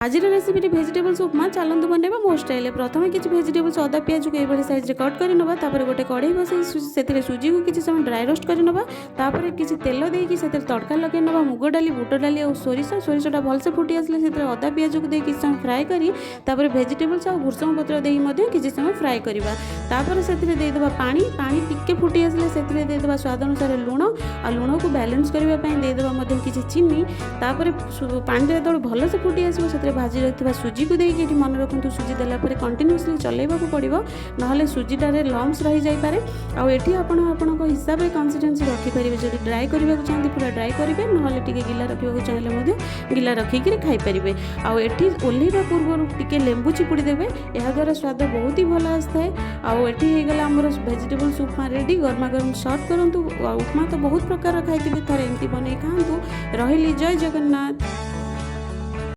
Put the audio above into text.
आज recipe vegetables उपमा चलतु बनवा मो स्टाइल। प्रथम किसी भेजिटेबल्स अदा पियाज को ये साइज कट कर नवा, गोटे कड़े बसई से सुजी को किसी समय ड्राई रोस्ट कर नवा, किसी तेल देकी से तड़का लगे नवा, मुग डाली बुट डाली और सोरिषटा भलसे फुटी आसले से अदा पियाज को किसी समय फ्राए कर भेजिटेबल्स और भूसंग पत्र दे किसी समय फ्राए करवा। से देदेबा पानी टिके फुटी आसले से देदेबा स्वाद अनुसार लुण आ लुण को बैलेंस करने देदेबा किसी चीनी। पानी जो भल से फुटी आसो से भाजी रखा सुजी को देकी मन रखु, सुजी देला कंटिन्यूअसली चलैबा पड़ो ना सुजीटारे लम्स रही जापे। आठी आपण हिसाब से कंसिस्टेंसी रखिपारे, जब ड्राई करने चाहते पूरा ड्राई करेंगे ना गिला रखा चाहिए गिला रखिक खाईपारे। आठी ओल्हैवा पूर्व टिके लेंबू चिपुड़ी देवे, यह द्वारा स्वाद बहुत ही भल आसता है। आईगला आमर भेजिटेबल्स उपमा रेडी, गरमा गरम सर्व करूँ। उपमा तो बहुत प्रकार खाई थे, थे एमती बन खातु। रही जय जगन्नाथ।